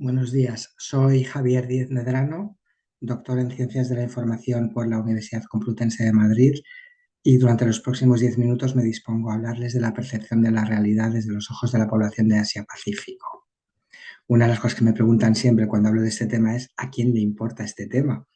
Buenos días, soy Javier Díez Medrano, doctor en Ciencias de la Información por la Universidad Complutense de Madrid, y durante los próximos 10 minutos me dispongo a hablarles de la percepción de la realidad desde los ojos de la población de Asia-Pacífico. Una de las cosas que me preguntan siempre cuando hablo de este tema es ¿a quién le importa este tema?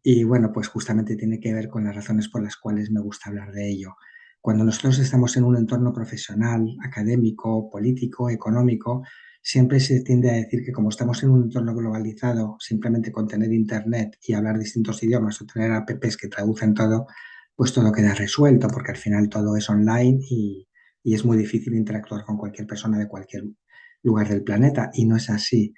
Y bueno, pues justamente tiene que ver con las razones por las cuales me gusta hablar de ello. Cuando nosotros estamos en un entorno profesional, académico, político, económico, siempre se tiende a decir que como estamos en un entorno globalizado, simplemente con tener internet y hablar distintos idiomas o tener apps que traducen todo, pues todo queda resuelto, porque al final todo es online y es muy difícil interactuar con cualquier persona de cualquier lugar del planeta. Y no es así.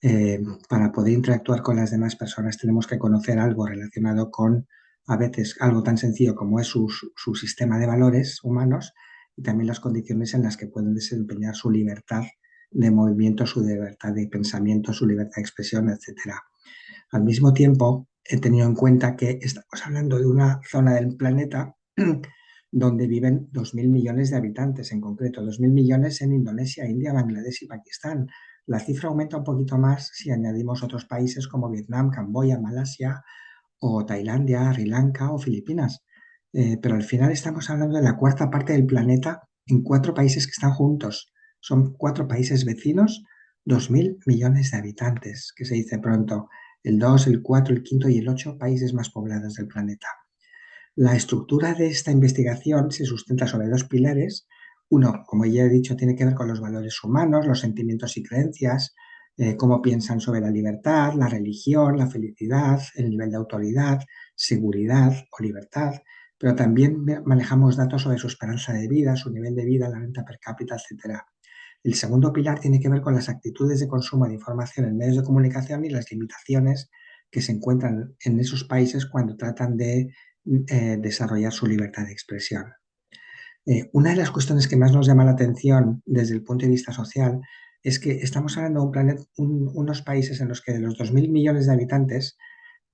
eh, para poder interactuar con las demás personas tenemos que conocer algo relacionado con, a veces, algo tan sencillo como es su sistema de valores humanos y también las condiciones en las que pueden desempeñar su libertad de movimiento, su libertad de pensamiento, su libertad de expresión, etcétera. Al mismo tiempo, he tenido en cuenta que estamos hablando de una zona del planeta donde viven 2.000 millones de habitantes, en concreto 2.000 millones en Indonesia, India, Bangladesh y Pakistán. La cifra aumenta un poquito más si añadimos otros países como Vietnam, Camboya, Malasia o Tailandia, Sri Lanka o Filipinas. Pero al final estamos hablando de la cuarta parte del planeta en cuatro países que están juntos. Son cuatro países vecinos, 2.000 millones de habitantes, que se dice pronto. El 2, el 4, el quinto y el 8 países más poblados del planeta. La estructura de esta investigación se sustenta sobre dos pilares. Uno, como ya he dicho, tiene que ver con los valores humanos, los sentimientos y creencias, cómo piensan sobre la libertad, la religión, la felicidad, el nivel de autoridad, seguridad o libertad, pero también manejamos datos sobre su esperanza de vida, su nivel de vida, la renta per cápita, etcétera. El segundo pilar tiene que ver con las actitudes de consumo de información en medios de comunicación y las limitaciones que se encuentran en esos países cuando tratan de desarrollar su libertad de expresión. Una de las cuestiones que más nos llama la atención desde el punto de vista social es que estamos hablando de unos países en los que de los 2.000 millones de habitantes,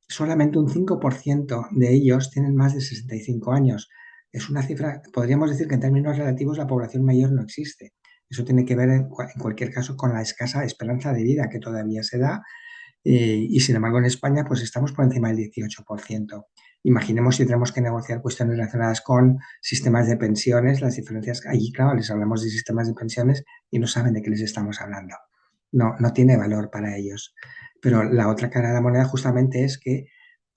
solamente un 5% de ellos tienen más de 65 años. Es una cifra, podríamos decir que en términos relativos la población mayor no existe. Eso tiene que ver en cualquier caso con la escasa esperanza de vida que todavía se da y sin embargo en España pues estamos por encima del 18%. Imaginemos si tenemos que negociar cuestiones relacionadas con sistemas de pensiones, las diferencias allí, claro, les hablamos de sistemas de pensiones y no saben de qué les estamos hablando. No, no tiene valor para ellos. Pero la otra cara de la moneda justamente es que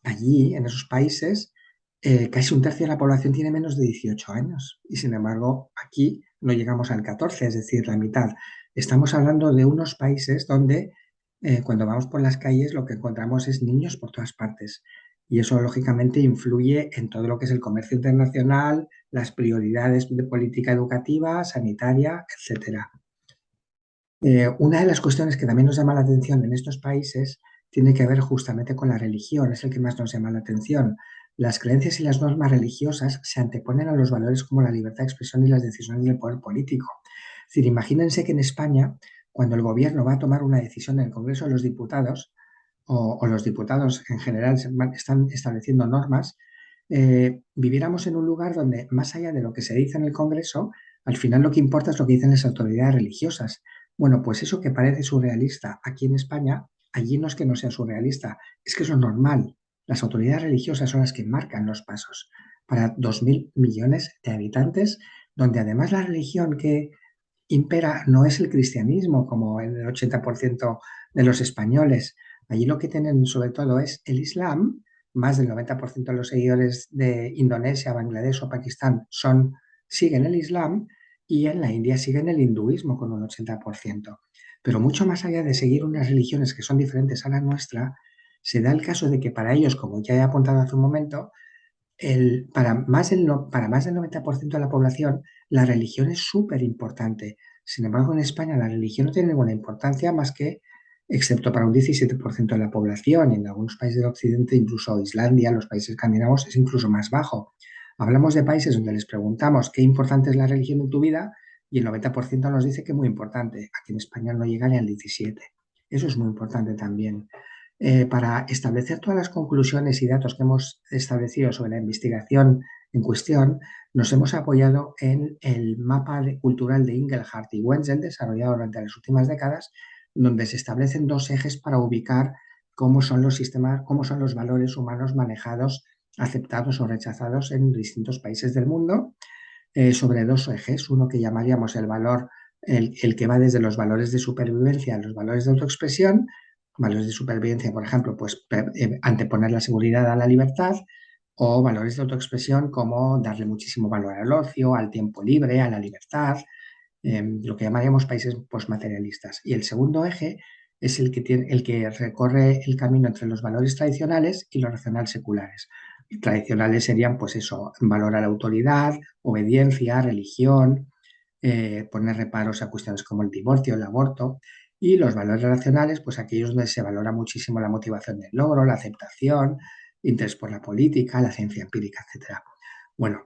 allí, en esos países, casi un tercio de la población tiene menos de 18 años y sin embargo aquí no llegamos al 14, es decir, la mitad. Estamos hablando de unos países donde cuando vamos por las calles lo que encontramos es niños por todas partes y eso lógicamente influye en todo lo que es el comercio internacional, las prioridades de política educativa, sanitaria, etcétera. Una de las cuestiones que también nos llama la atención en estos países tiene que ver justamente con la religión, es el que más nos llama la atención. Las creencias y las normas religiosas se anteponen a los valores como la libertad de expresión y las decisiones del poder político. Es decir, imagínense que en España, cuando el gobierno va a tomar una decisión en el Congreso de los Diputados, o los diputados en general están estableciendo normas, viviéramos en un lugar donde, más allá de lo que se dice en el Congreso, al final lo que importa es lo que dicen las autoridades religiosas. Bueno, pues eso que parece surrealista aquí en España, allí no es que no sea surrealista, es que eso es normal. Las autoridades religiosas son las que marcan los pasos para 2.000 millones de habitantes, donde además la religión que impera no es el cristianismo, como en el 80% de los españoles. Allí lo que tienen sobre todo es el Islam. Más del 90% de los seguidores de Indonesia, Bangladesh o Pakistán siguen el Islam y en la India siguen el hinduismo con un 80%. Pero mucho más allá de seguir unas religiones que son diferentes a la nuestra, se da el caso de que para ellos, como ya he apuntado hace un momento, para más del 90% de la población, la religión es súper importante. Sin embargo, en España la religión no tiene ninguna importancia más que, excepto para un 17% de la población, y en algunos países del Occidente, incluso Islandia, los países escandinavos, es incluso más bajo. Hablamos de países donde les preguntamos qué importante es la religión en tu vida y el 90% nos dice que es muy importante. Aquí en España no llega ni al 17%. Eso es muy importante también. Para establecer todas las conclusiones y datos que hemos establecido sobre la investigación en cuestión, nos hemos apoyado en el mapa cultural de Ingelhart y Wenzel, desarrollado durante las últimas décadas, donde se establecen dos ejes para ubicar cómo son los sistemas, cómo son los valores humanos manejados, aceptados o rechazados en distintos países del mundo, sobre dos ejes. Uno que llamaríamos el valor, el que va desde los valores de supervivencia a los valores de autoexpresión. Valores de supervivencia, por ejemplo, pues anteponer la seguridad a la libertad, o valores de autoexpresión como darle muchísimo valor al ocio, al tiempo libre, a la libertad, lo que llamaríamos países postmaterialistas. Y el segundo eje es el que recorre el camino entre los valores tradicionales y los racional seculares. Tradicionales serían, pues eso, valor a la autoridad, obediencia, religión, poner reparos a cuestiones como el divorcio, el aborto. Y los valores racionales, pues aquellos donde se valora muchísimo la motivación del logro, la aceptación, interés por la política, la ciencia empírica, etcétera. Bueno,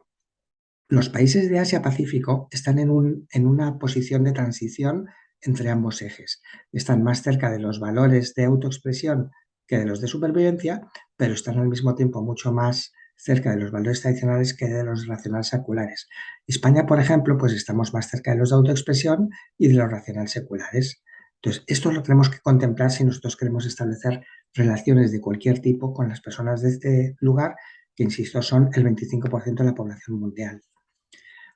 los países de Asia-Pacífico están en una posición de transición entre ambos ejes. Están más cerca de los valores de autoexpresión que de los de supervivencia, pero están al mismo tiempo mucho más cerca de los valores tradicionales que de los racionales seculares. España, por ejemplo, pues estamos más cerca de los de autoexpresión y de los racionales seculares. Entonces, esto lo tenemos que contemplar si nosotros queremos establecer relaciones de cualquier tipo con las personas de este lugar, que, insisto, son el 25% de la población mundial.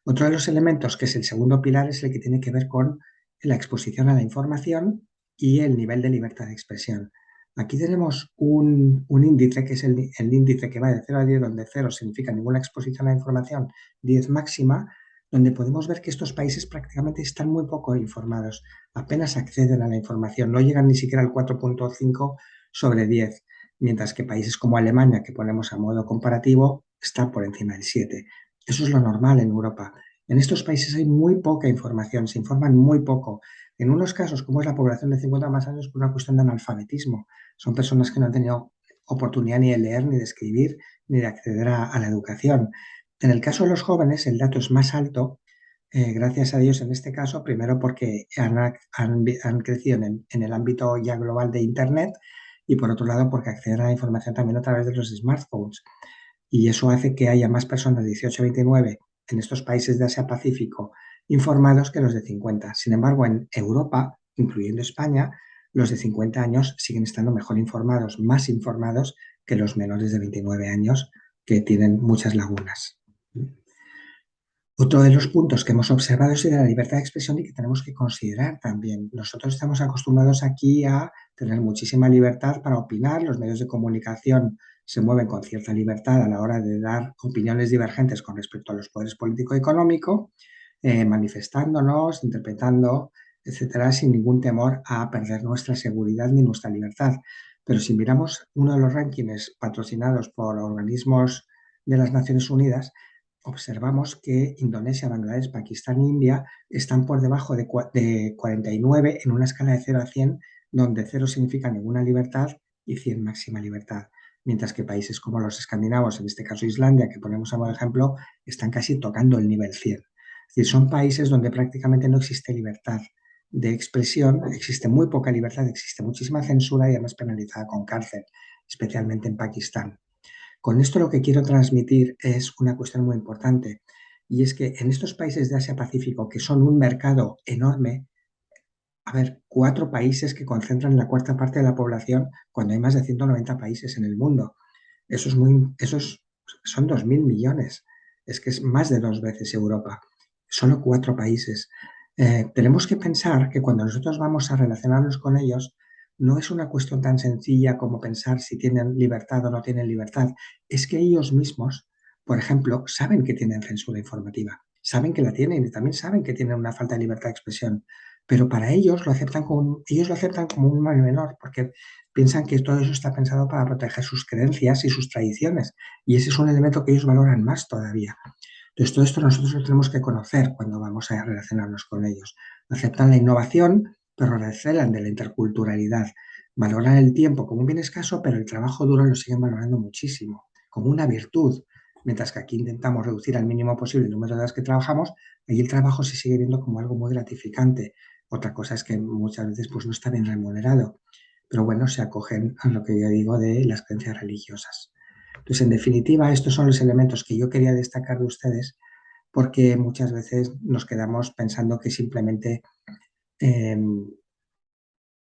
Otro de los elementos, que es el segundo pilar, es el que tiene que ver con la exposición a la información y el nivel de libertad de expresión. Aquí tenemos un índice, que es el índice que va de 0 a 10, donde 0 significa ninguna exposición a la información, 10 máxima, donde podemos ver que estos países prácticamente están muy poco informados, apenas acceden a la información, no llegan ni siquiera al 4,5 sobre 10, mientras que países como Alemania, que ponemos a modo comparativo, está por encima del 7. Eso es lo normal en Europa. En estos países hay muy poca información, se informan muy poco. En unos casos, como es la población de 50 más años, por una cuestión de analfabetismo. Son personas que no han tenido oportunidad ni de leer, ni de escribir, ni de acceder a la educación. En el caso de los jóvenes, el dato es más alto, gracias a Dios en este caso, primero porque han crecido en el ámbito ya global de Internet, y por otro lado porque acceden a la información también a través de los smartphones. Y eso hace que haya más personas de 18 a 29 en estos países de Asia-Pacífico informados que los de 50. Sin embargo, en Europa, incluyendo España, los de 50 años siguen estando mejor informados, más informados que los menores de 29 años, que tienen muchas lagunas. Otro de los puntos que hemos observado es la libertad de expresión, y que tenemos que considerar también. Nosotros estamos acostumbrados aquí a tener muchísima libertad para opinar. Los medios de comunicación se mueven con cierta libertad a la hora de dar opiniones divergentes con respecto a los poderes político y económico, manifestándonos, interpretando, etcétera, sin ningún temor a perder nuestra seguridad ni nuestra libertad. Pero si miramos uno de los rankings patrocinados por organismos de las Naciones Unidas, observamos que Indonesia, Bangladesh, Pakistán e India están por debajo de 49 en una escala de 0 a 100, donde 0 significa ninguna libertad y 100 máxima libertad. Mientras que países como los escandinavos, en este caso Islandia, que ponemos a modo ejemplo, están casi tocando el nivel 100. Es decir, son países donde prácticamente no existe libertad de expresión, existe muy poca libertad, existe muchísima censura y además penalizada con cárcel, especialmente en Pakistán. Con esto lo que quiero transmitir es una cuestión muy importante, y es que en estos países de Asia-Pacífico, que son un mercado enorme, a ver, 4 países que concentran la cuarta parte de la población cuando hay más de 190 países en el mundo. Son 2.000 millones. Es que es más de 2 veces Europa. Solo 4 países. Tenemos que pensar que cuando nosotros vamos a relacionarnos con ellos, no es una cuestión tan sencilla como pensar si tienen libertad o no tienen libertad. Es que ellos mismos, por ejemplo, saben que tienen censura informativa, saben que la tienen y también saben que tienen una falta de libertad de expresión, pero para ellos lo aceptan como un mal menor, porque piensan que todo eso está pensado para proteger sus creencias y sus tradiciones, y ese es un elemento que ellos valoran más todavía. Entonces, todo esto nosotros lo tenemos que conocer cuando vamos a relacionarnos con ellos. Aceptan la innovación, pero recelan de la interculturalidad. Valoran el tiempo como un bien escaso, pero el trabajo duro lo siguen valorando muchísimo, como una virtud. Mientras que aquí intentamos reducir al mínimo posible el número de horas que trabajamos, allí el trabajo se sigue viendo como algo muy gratificante. Otra cosa es que muchas veces pues, no está bien remunerado, pero bueno, se acogen a lo que yo digo de las creencias religiosas. Entonces, en definitiva, estos son los elementos que yo quería destacar de ustedes, porque muchas veces nos quedamos pensando que simplemente eh,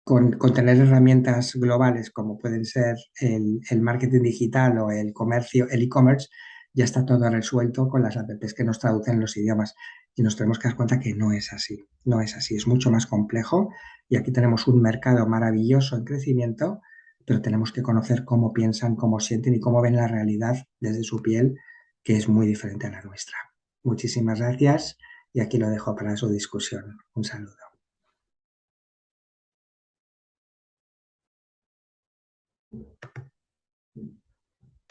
con tener herramientas globales como pueden ser el marketing digital o el comercio, el e-commerce, ya está todo resuelto con las apps que nos traducen los idiomas. Y nos tenemos que dar cuenta que no es así, no es así, es mucho más complejo y aquí tenemos un mercado maravilloso en crecimiento, pero tenemos que conocer cómo piensan, cómo sienten y cómo ven la realidad desde su piel, que es muy diferente a la nuestra. Muchísimas gracias y aquí lo dejo para su discusión. Un saludo.